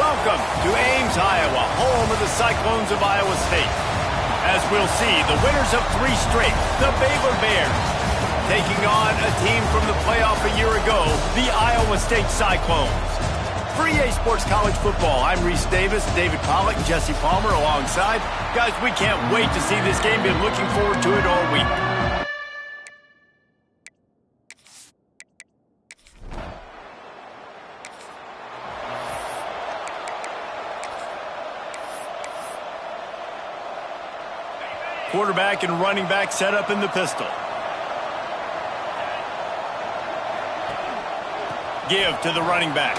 Welcome to Ames, Iowa, home of the Cyclones of Iowa State. As we'll see, the winners of 3 straight, the Baylor Bears, taking on a team from the playoff a year ago, the Iowa State Cyclones. For EA Sports College Football, I'm Reese Davis, David Pollack, and Jesse Palmer alongside. Guys, we can't wait to see this game. Been looking forward to it all week. Quarterback and running back set up in the pistol. Give to the running back.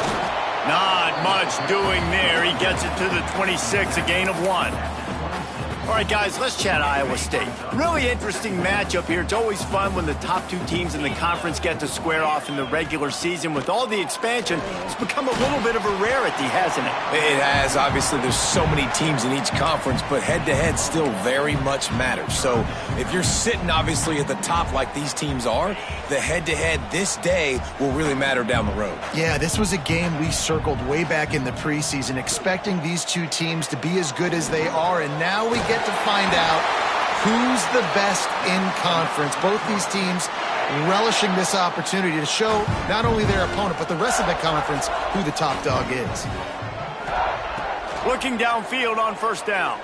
Not much doing there. He gets it to the 26, a gain of 1. All right, guys, let's chat Iowa State. Really interesting matchup here. It's always fun when the top 2 teams in the conference get to square off in the regular season. With all the expansion, it's become a little bit of a rarity, hasn't it? It has. Obviously, there's so many teams in each conference, but head-to-head still very much matters. So if you're sitting, obviously, at the top like these teams are, the head-to-head this day will really matter down the road. Yeah, this was a game we circled way back in the preseason, expecting these 2 teams to be as good as they are, and now we get to find out who's the best in conference. Both these teams relishing this opportunity to show not only their opponent, but the rest of the conference who the top dog is. Looking downfield on first down.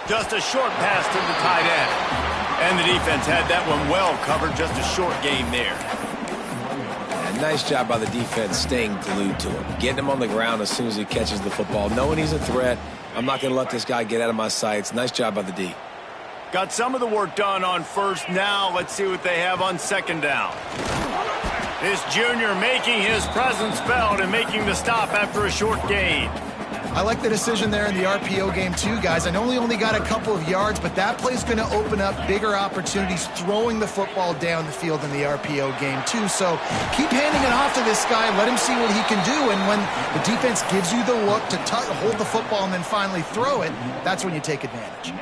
Just a short pass to the tight end. And the defense had that one well covered, just a short gain there. And nice job by the defense staying glued to him. Getting him on the ground as soon as he catches the football. Knowing he's a threat, I'm not going to let this guy get out of my sights. Nice job by the D. Got some of the work done on first. Now let's see what they have on second down. This junior making his presence felt and making the stop after a short gain. I like the decision there in the RPO game too, guys. I know he only got a couple of yards, but that play's going to open up bigger opportunities throwing the football down the field in the RPO game too. So keep handing it off to this guy. Let him see what he can do. And when the defense gives you the look to hold the football and then finally throw it, that's when you take advantage.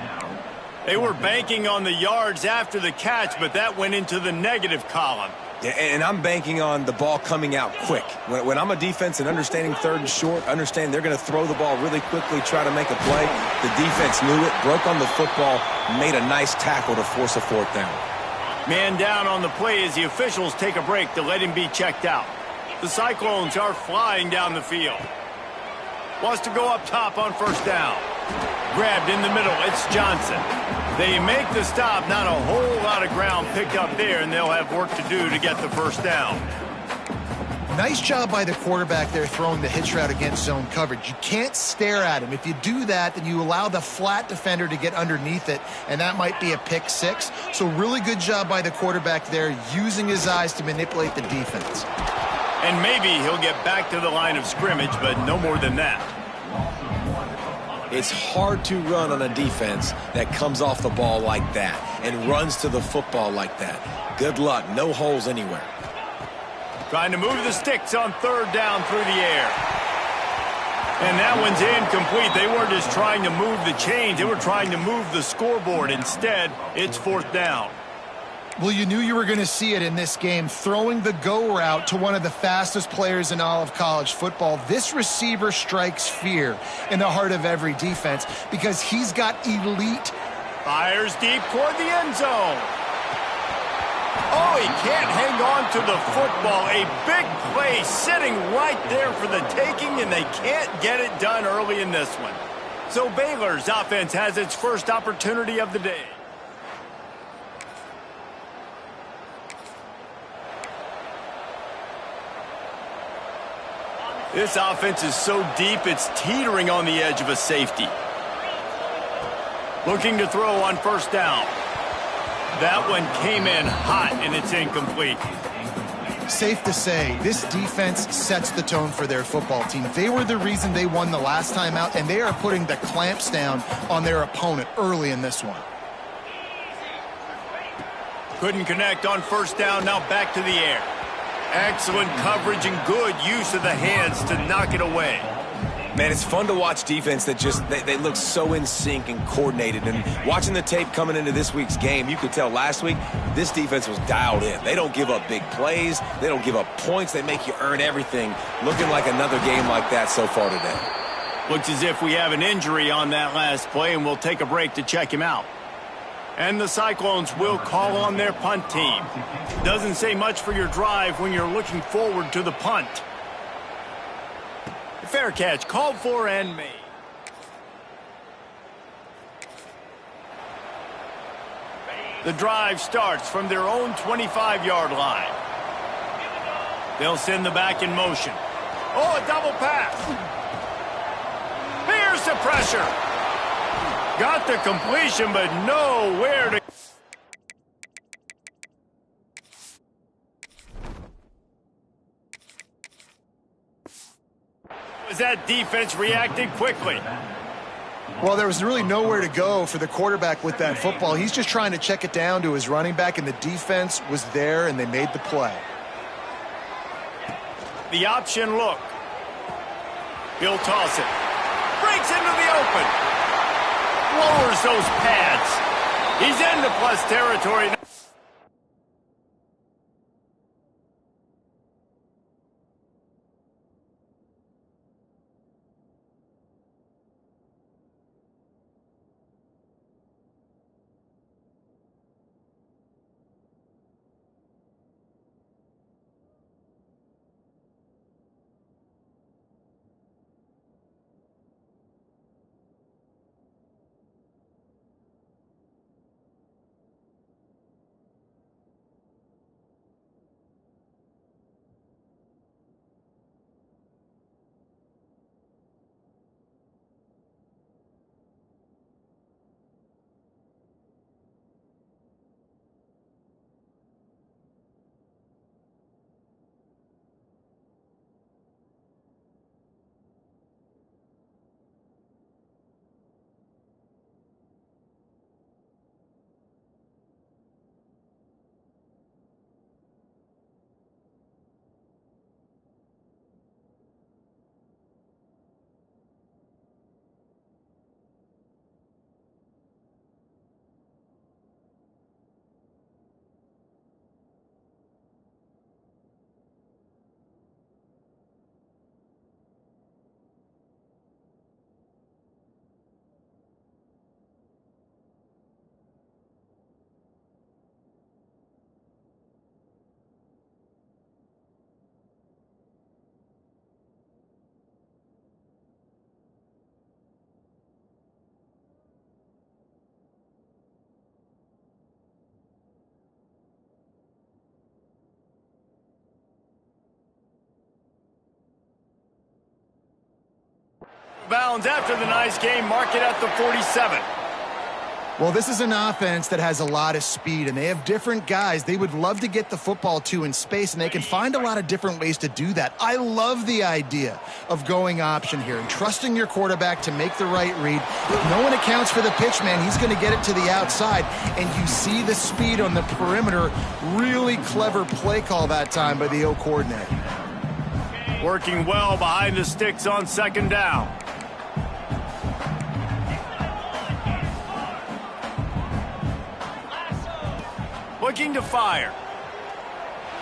They were banking on the yards after the catch, but that went into the negative column. Yeah, and I'm banking on the ball coming out quick. When I'm a defense and understanding 3rd and short, understand they're going to throw the ball really quickly, try to make a play. The defense knew it, broke on the football, made a nice tackle to force a 4th down. Man down on the play as the officials take a break to let him be checked out. The Cyclones are flying down the field. Wants to go up top on first down. Grabbed in the middle, it's Johnson. They make the stop, not a whole lot of ground picked up there, and they'll have work to do to get the first down. Nice job by the quarterback there throwing the hitch route against zone coverage. You can't stare at him. If you do that, then you allow the flat defender to get underneath it, and that might be a pick 6. So really good job by the quarterback there, using his eyes to manipulate the defense. And maybe he'll get back to the line of scrimmage, but no more than that. It's hard to run on a defense that comes off the ball like that and runs to the football like that. Good luck. No holes anywhere. Trying to move the sticks on 3rd down through the air. And that one's incomplete. They weren't just trying to move the chains. They were trying to move the scoreboard. Instead, it's 4th down. Well, you knew you were going to see it in this game, throwing the go route to one of the fastest players in all of college football. This receiver strikes fear in the heart of every defense because he's got elite. Fires deep toward the end zone. Oh, he can't hang on to the football. A big play sitting right there for the taking, and they can't get it done early in this one. So Baylor's offense has its first opportunity of the day. This offense is so deep, it's teetering on the edge of a safety. Looking to throw on first down. That one came in hot, and it's incomplete. Safe to say, this defense sets the tone for their football team. They were the reason they won the last time out, and they are putting the clamps down on their opponent early in this one. Couldn't connect on first down, now back to the air. Excellent coverage and good use of the hands to knock it away. Man, it's fun to watch defense that just, they look so in sync and coordinated. And watching the tape coming into this week's game, you could tell last week this defense was dialed in. They don't give up big plays. They don't give up points. They make you earn everything. Looking like another game like that so far today. Looks as if we have an injury on that last play, and we'll take a break to check him out. And the Cyclones will call on their punt team. Doesn't say much for your drive when you're looking forward to the punt. Fair catch, called for and made. The drive starts from their own 25-yard line. They'll send the back in motion. Oh, a double pass. Here's the pressure. Got the completion, but nowhere to... That defense reacted quickly. Well, there was really nowhere to go for the quarterback with that football. He's just trying to check it down to his running back, and the defense was there, and they made the play. The option look. He'll toss it. Breaks into the open. Lowers those pads. He's into plus territory. Bounds after the nice game, mark it at the 47. Well, this is an offense that has a lot of speed, and they have different guys they would love to get the football to in space, and they can find a lot of different ways to do that. I love the idea of going option here and trusting your quarterback to make the right read. If no one accounts for the pitch, man, he's going to get it to the outside, and you see the speed on the perimeter. Really clever play call that time by the O coordinator. Working well behind the sticks on second down. Looking to fire.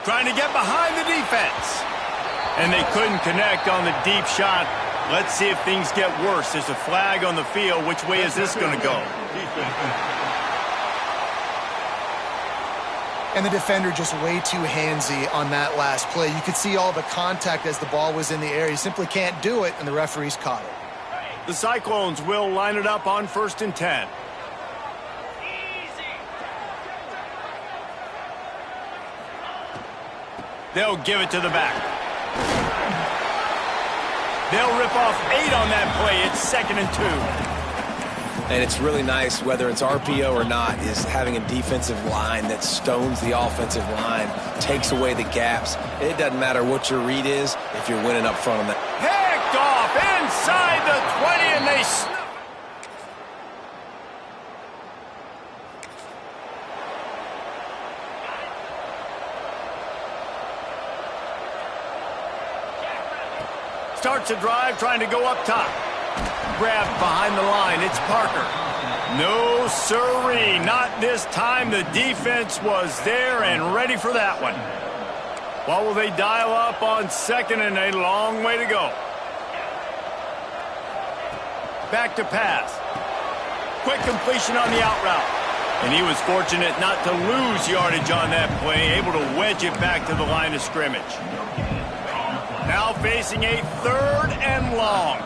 Trying to get behind the defense. And they couldn't connect on the deep shot. Let's see if things get worse. There's a flag on the field. Which way is this going to go? And the defender just way too handsy on that last play. You could see all the contact as the ball was in the air. He simply can't do it, and the referees caught it. The Cyclones will line it up on 1st and 10. They'll give it to the back. They'll rip off 8 on that play. It's 2nd and 2. And it's really nice, whether it's RPO or not, is having a defensive line that stones the offensive line, takes away the gaps. It doesn't matter what your read is if you're winning up front on that. Picked off inside the 20, and they snap. Starts a drive trying to go up top. Grabbed behind the line. It's Parker. No sirree, not this time. The defense was there and ready for that one. What will they dial up on second, and a long way to go. Back to pass. Quick completion on the out route. And he was fortunate not to lose yardage on that play, able to wedge it back to the line of scrimmage. Now facing a 3rd and long.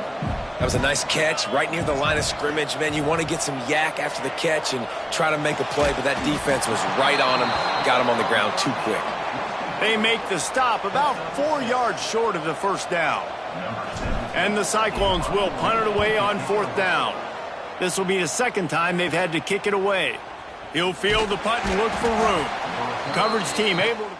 That was a nice catch right near the line of scrimmage. Man, you want to get some yak after the catch and try to make a play, but that defense was right on him, got him on the ground too quick. They make the stop about 4 yards short of the first down. And the Cyclones will punt it away on 4th down. This will be the 2nd time they've had to kick it away. He'll field the punt and look for room. Coverage team able to...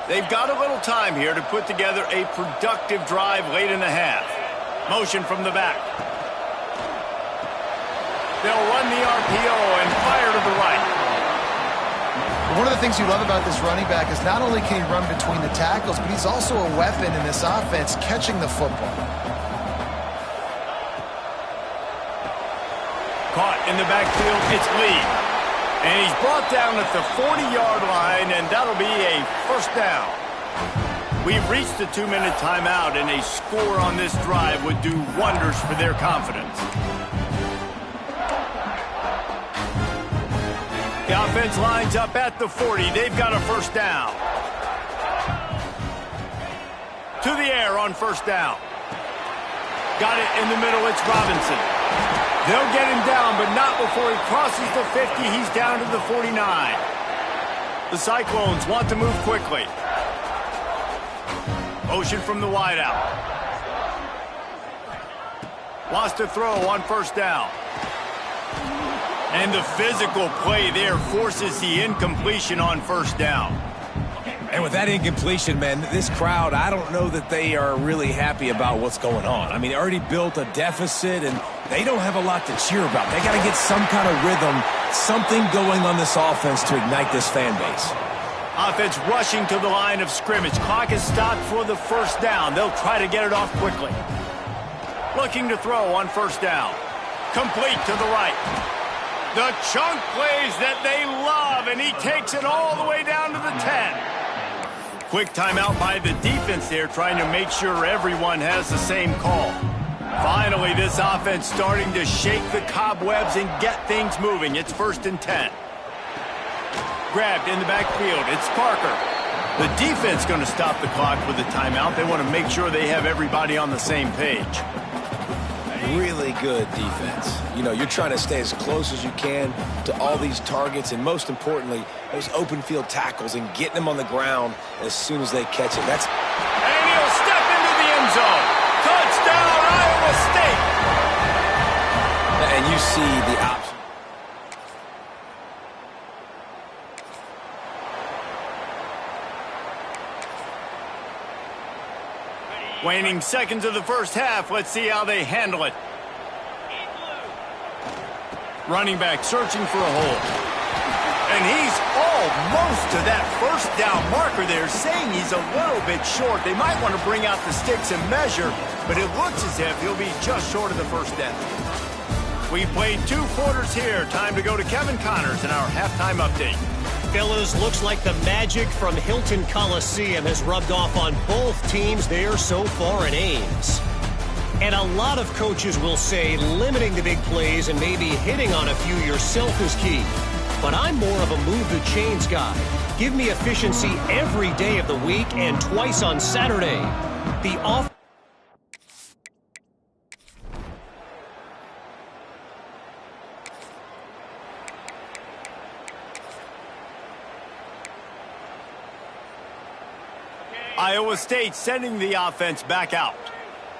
They've got a little time here to put together a productive drive late in the half. Motion from the back. They'll run the RPO and fire to the right. One of the things you love about this running back is not only can he run between the tackles, but he's also a weapon in this offense catching the football. Caught in the backfield, it's Lee. And he's brought down at the 40-yard line, and that'll be a 1st down. We've reached the 2-minute timeout, and a score on this drive would do wonders for their confidence. The offense lines up at the 40. They've got a 1st down. To the air on 1st down. Got it in the middle. It's Robinson. They'll get him down, but not before he crosses the 50. He's down to the 49. The Cyclones want to move quickly. Motion from the wideout. Wants to throw on 1st down. And the physical play there forces the incompletion on 1st down. And with that incompletion, man, this crowd, I don't know that they are really happy about what's going on. I mean, they already built a deficit, and they don't have a lot to cheer about. They got to get some kind of rhythm, something going on this offense to ignite this fan base. Offense rushing to the line of scrimmage. Clock is stopped for the 1st down. They'll try to get it off quickly. Looking to throw on 1st down. Complete to the right. The chunk plays that they love, and he takes it all the way down to the 10. Quick timeout by the defense there, trying to make sure everyone has the same call. Finally, this offense starting to shake the cobwebs and get things moving. It's 1st and 10. Grabbed in the backfield. It's Parker. The defense going to stop the clock with a timeout. They want to make sure they have everybody on the same page. Really good defense. You know, you're trying to stay as close as you can to all these targets, and most importantly, those open field tackles and getting them on the ground as soon as they catch it. And he'll step into the end zone. Touchdown, Iowa State. And you see the option. Waning seconds of the 1st half. Let's see how they handle it. Running back searching for a hole. And he's almost to that 1st down marker there, saying he's a little bit short. They might want to bring out the sticks and measure, but it looks as if he'll be just short of the 1st down. We've played 2 quarters here. Time to go to Kevin Connors in our halftime update. Fellas, looks like the magic from Hilton Coliseum has rubbed off on both teams there so far in Ames. And a lot of coaches will say limiting the big plays and maybe hitting on a few yourself is key. But I'm more of a move the chains guy. Give me efficiency every day of the week and twice on Saturday. The off. Iowa State sending the offense back out.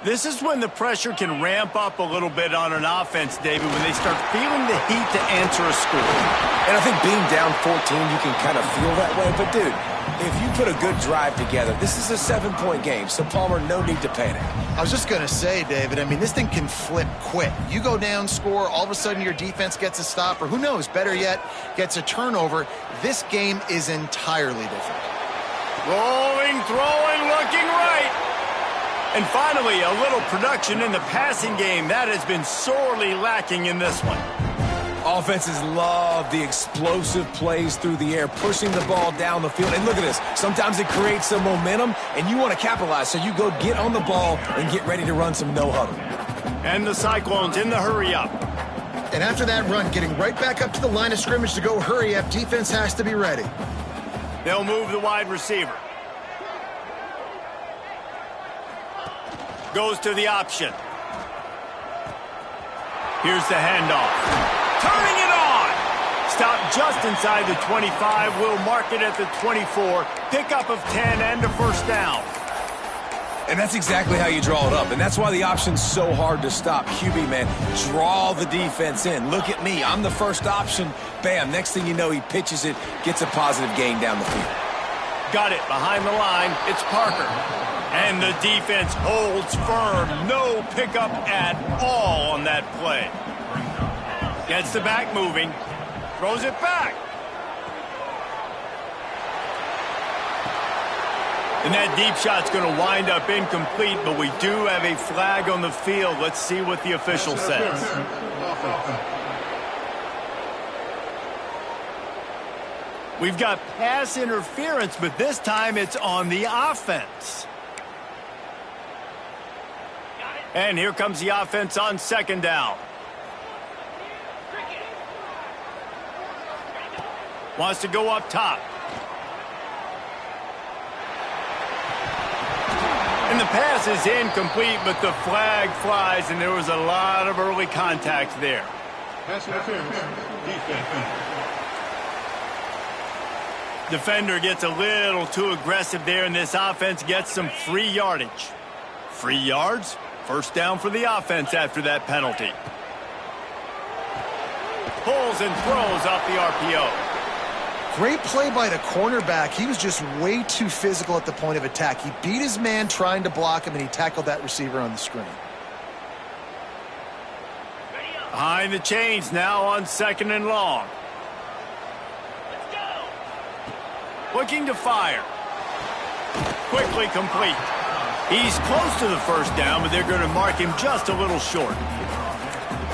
This is when the pressure can ramp up a little bit on an offense, David, when they start feeling the heat to answer a score. And I think being down 14, you can kind of feel that way. But, dude, If you put a good drive together, this is a 7-point game, so Palmer, no need to panic. I was just going to say, David, I mean, this thing can flip quick. You go down, score, all of a sudden your defense gets a stop, or who knows, better yet, gets a turnover. This game is entirely different. Rolling, throwing, looking right. And finally, a little production in the passing game. That has been sorely lacking in this one. Offenses love the explosive plays through the air, pushing the ball down the field. And look at this. Sometimes it creates some momentum, and you want to capitalize. So you go get on the ball and get ready to run some no-huddle. And the Cyclones in the hurry-up. And after that run, getting right back up to the line of scrimmage to go hurry-up, defense has to be ready. They'll move the wide receiver. Goes to the option. Here's the handoff. Turning it on. Stop just inside the 25. We'll mark it at the 24. Pickup of 10 and a first down. And that's exactly how you draw it up. And that's why the option's so hard to stop. QB, man, draw the defense in. Look at me. I'm the first option. Bam. Next thing you know, he pitches it, gets a positive gain down the field. Got it behind the line. It's Parker. And the defense holds firm. No pickup at all on that play. Gets the back moving. Throws it back. And that deep shot's going to wind up incomplete, but we do have a flag on the field. Let's see what the official says. We've got pass interference, but this time it's on the offense. And here comes the offense on second down. Wants to go up top. And the pass is incomplete, but the flag flies, and there was a lot of early contact there. Pass interference. Defender gets a little too aggressive there, and this offense gets some free yardage. Free yards, first down for the offense after that penalty. Pulls and throws off the RPO. Great play by the cornerback. He was just way too physical at the point of attack. He beat his man trying to block him, and he tackled that receiver on the screen. Behind the chains now on second and long. Looking to fire. Quickly complete. He's close to the first down, but they're going to mark him just a little short.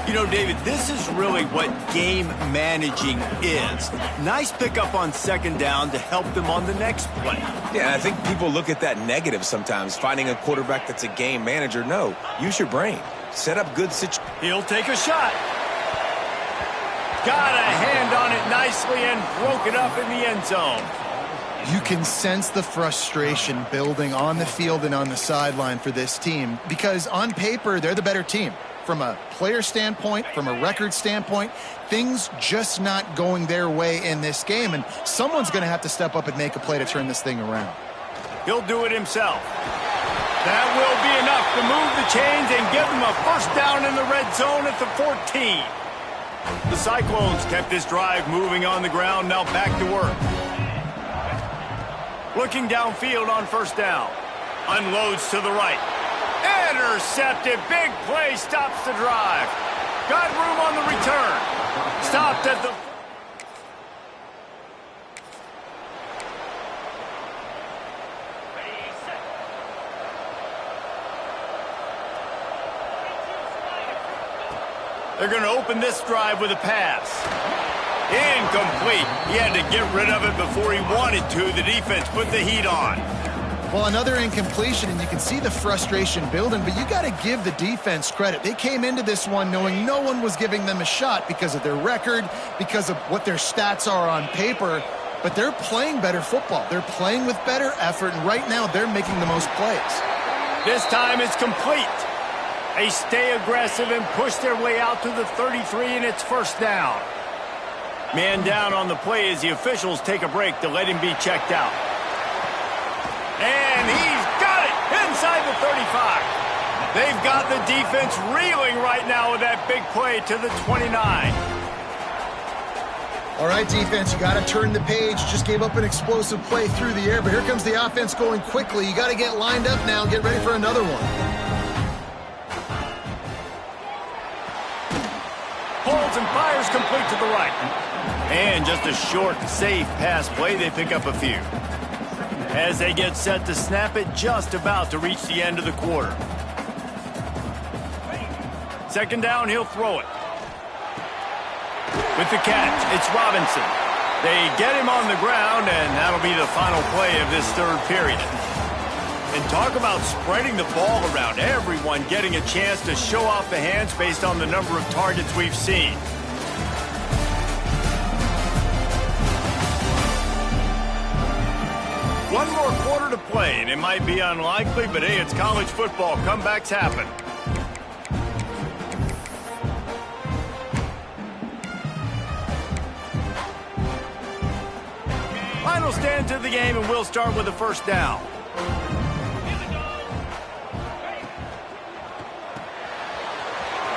You know, David, this is really what game managing is. Nice pickup on second down to help them on the next play. Yeah, I think people look at that negative sometimes, finding a quarterback that's a game manager. No, use your brain. Set up good situations. He'll take a shot. Got a hand on it nicely and broke it up in the end zone. You can sense the frustration building on the field and on the sideline for this team because on paper, they're the better team. From a player standpoint, from a record standpoint, things just not going their way in this game, and someone's going to have to step up and make a play to turn this thing around. He'll do it himself. That will be enough to move the chains and give them a first down in the red zone at the 14. The Cyclones kept this drive moving on the ground, now back to work. Looking downfield on first down. Unloads to the right. Intercepted. Big play stops the drive. Got room on the return. Stopped at the... They're going to open this drive with a pass. Incomplete. He had to get rid of it before he wanted to. The defense put the heat on. Well, another incompletion, and you can see the frustration building, but you got to give the defense credit. They came into this one knowing no one was giving them a shot because of their record, because of what their stats are on paper, but they're playing better football. They're playing with better effort, and right now they're making the most plays. This time it's complete. They stay aggressive and push their way out to the 33, and it's first down. Man down on the play as the officials take a break to let him be checked out. And he's got it inside the 35. They've got the defense reeling right now with that big play to the 29. All right, defense, you got to turn the page. Just gave up an explosive play through the air, but here comes the offense going quickly. You got to get lined up now and get ready for another one. Holds and fires complete to the right. And just a short, safe pass play, they pick up a few. As they get set to snap it, just about to reach the end of the quarter. Second down, he'll throw it. With the catch, it's Robinson. They get him on the ground, and that'll be the final play of this third period. And talk about spreading the ball around. Everyone getting a chance to show off the hands based on the number of targets we've seen. One more quarter to play, and it might be unlikely, but hey, it's college football. Comebacks happen. Final stand to the game, and we'll start with a first down.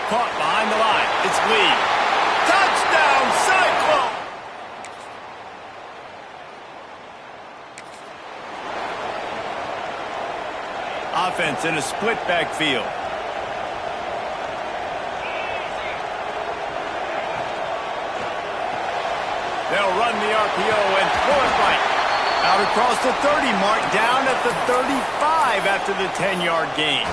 Caught behind the line. It's Lee. Touchdown, Cyclone! Offense in a split backfield. They'll run the RPO and throw it right. Out across the 30 mark, down at the 35 after the 10-yard gain.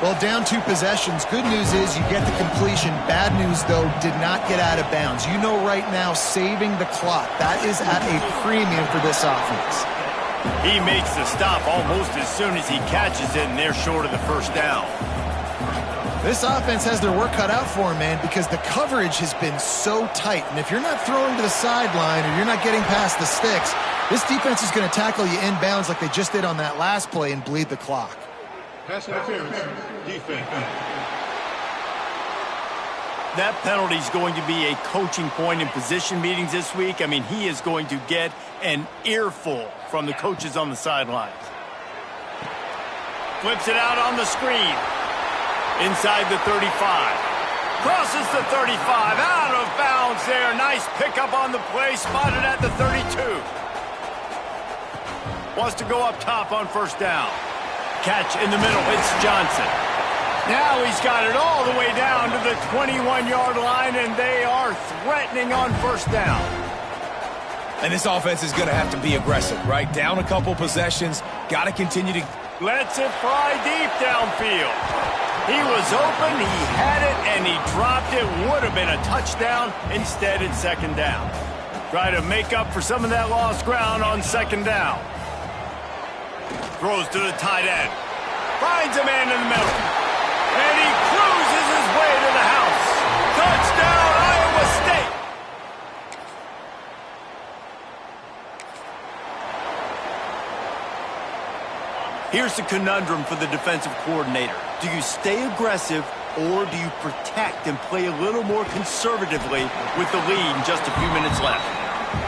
Well, down 2 possessions. Good news is you get the completion. Bad news, though, did not get out of bounds. You know right now, saving the clock. That is at a premium for this offense. He makes the stop almost as soon as he catches it, and they're short of the first down. This offense has their work cut out for him, man, because the coverage has been so tight. And if you're not throwing to the sideline or you're not getting past the sticks, this defense is going to tackle you inbounds like they just did on that last play and bleed the clock. Pass interference, defense. That penalty is going to be a coaching point in position meetings this week. I mean, he is going to get an earful from the coaches on the sidelines. Flips it out on the screen. Inside the 35. Crosses the 35. Out of bounds there. Nice pickup on the play. Spotted at the 32. Wants to go up top on first down. Catch in the middle. It's Johnson. Now he's got it all the way down to the 21-yard line, and they are threatening on first down. And this offense is going to have to be aggressive, right? Down a couple possessions. Got to continue to... Lets it fly deep downfield. He was open, he had it, and he dropped it. Would have been a touchdown. Instead, it's second down. Try to make up for some of that lost ground on second down. Throws to the tight end. Finds a man in the middle. And he cruises his way to the house. Touchdown, Iowa State. Here's the conundrum for the defensive coordinator. Do you stay aggressive or do you protect and play a little more conservatively with the lead and just a few minutes left?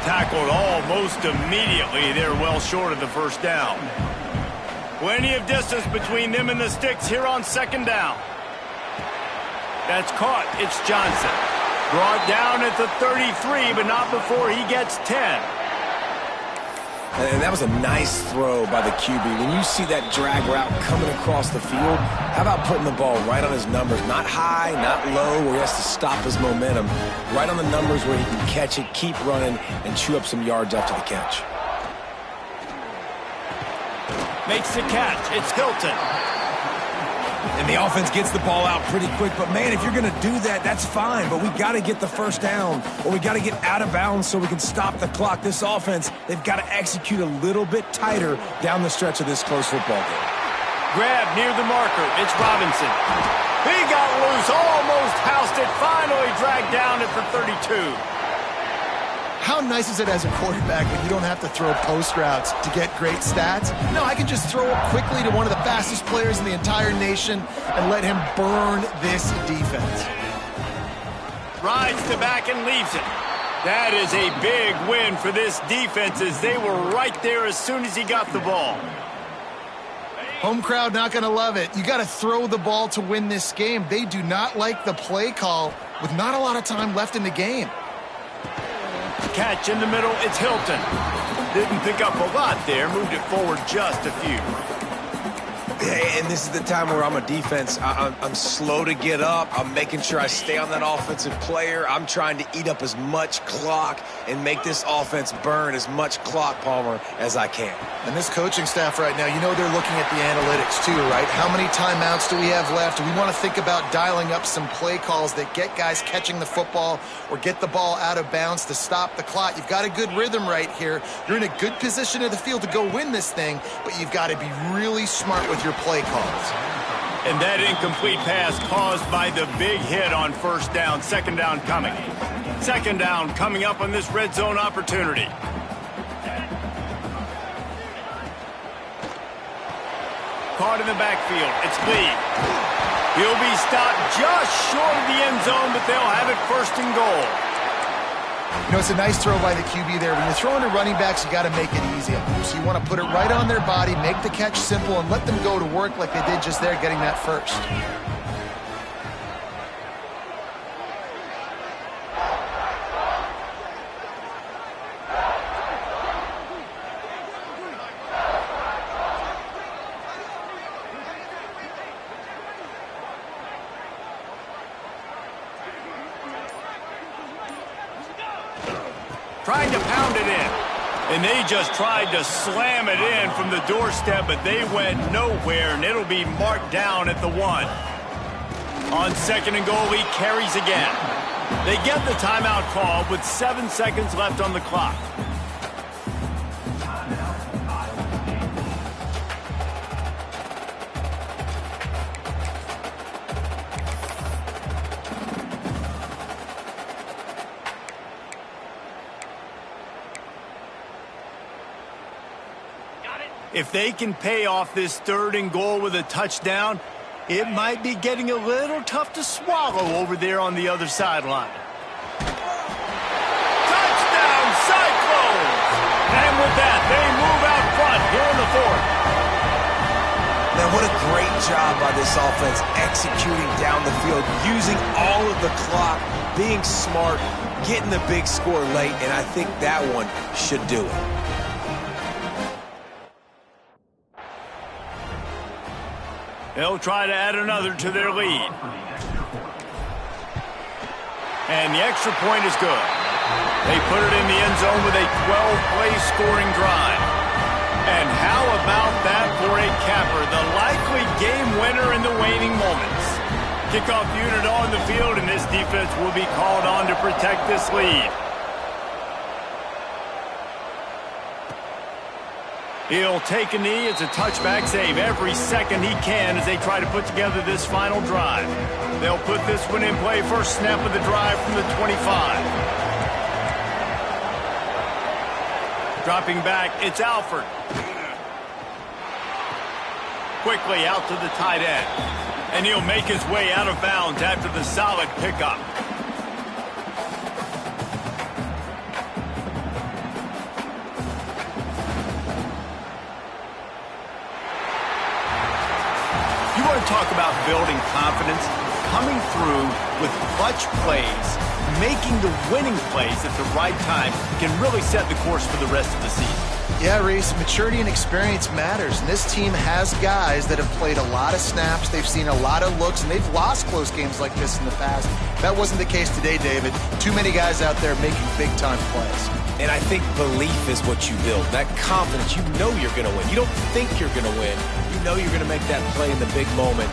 Tackled almost immediately. They're well short of the first down. Plenty of distance between them and the sticks here on second down. That's caught. It's Johnson. Brought down at the 33, but not before he gets 10. And that was a nice throw by the QB. When you see that drag route coming across the field, how about putting the ball right on his numbers? Not high, not low, where he has to stop his momentum. Right on the numbers where he can catch it, keep running, and chew up some yards after the catch. Makes the catch. It's Hilton. And the offense gets the ball out pretty quick. But, man, if you're going to do that, that's fine. But we got to get the first down, or we got to get out of bounds so we can stop the clock. This offense, they've got to execute a little bit tighter down the stretch of this close football game. Grab near the marker. It's Robinson. He got loose, almost housed it, finally dragged down at the 32. How nice is it as a quarterback when you don't have to throw post routes to get great stats? No, I can just throw it quickly to one of the fastest players in the entire nation and let him burn this defense. Rides the back and leaves it. That is a big win for this defense as they were right there as soon as he got the ball. Home crowd not going to love it. You got to throw the ball to win this game. They do not like the play call with not a lot of time left in the game. Catch in the middle, it's Hilton. Didn't pick up a lot there, moved it forward just a few. And this is the time where I'm a defense. I'm slow to get up. I'm making sure I stay on that offensive player. I'm trying to eat up as much clock and make this offense burn as much clock, Palmer, as I can. And this coaching staff right now, you know they're looking at the analytics too, right? How many timeouts do we have left? Do we want to think about dialing up some play calls that get guys catching the football or get the ball out of bounds to stop the clock? You've got a good rhythm right here. You're in a good position of the field to go win this thing, but you've got to be really smart with your play calls. And that incomplete pass caused by the big hit on first down. Second down coming. Second down coming up on this red zone opportunity. Caught in the backfield. It's Lee. He'll be stopped just short of the end zone, but they'll have it first and goal. You know, it's a nice throw by the QB there. When you're throwing to running backs, you got to make it easy on them. So you want to put it right on their body, make the catch simple, and let them go to work like they did just there, getting that first. Trying to pound it in. And they just tried to slam it in from the doorstep, but they went nowhere, and it'll be marked down at the 1. On second and goal, he carries again. They get the timeout call with 7 seconds left on the clock. If they can pay off this third and goal with a touchdown, it might be getting a little tough to swallow over there on the other sideline. Touchdown, Cyclones! And with that, they move out front here in the fourth. Man, what a great job by this offense executing down the field, using all of the clock, being smart, getting the big score late, and I think that one should do it. They'll try to add another to their lead. And the extra point is good. They put it in the end zone with a 12-play scoring drive. And how about that for a capper, the likely game winner in the waning moments. Kickoff unit on the field, and this defense will be called on to protect this lead. He'll take a knee. It's a touchback save every second he can as they try to put together this final drive. They'll put this one in play first snap of the drive from the 25. Dropping back, it's Alford. Quickly out to the tight end. And he'll make his way out of bounds after the solid pickup. You want to talk about building confidence? Coming through with clutch plays, making the winning plays at the right time can really set the course for the rest of the season. Yeah, Reese, maturity and experience matters. And this team has guys that have played a lot of snaps. They've seen a lot of looks, and they've lost close games like this in the past. That wasn't the case today, David. Too many guys out there making big-time plays. And I think belief is what you build. That confidence, you know you're going to win. You don't think you're going to win. You know you're going to make that play in the big moment.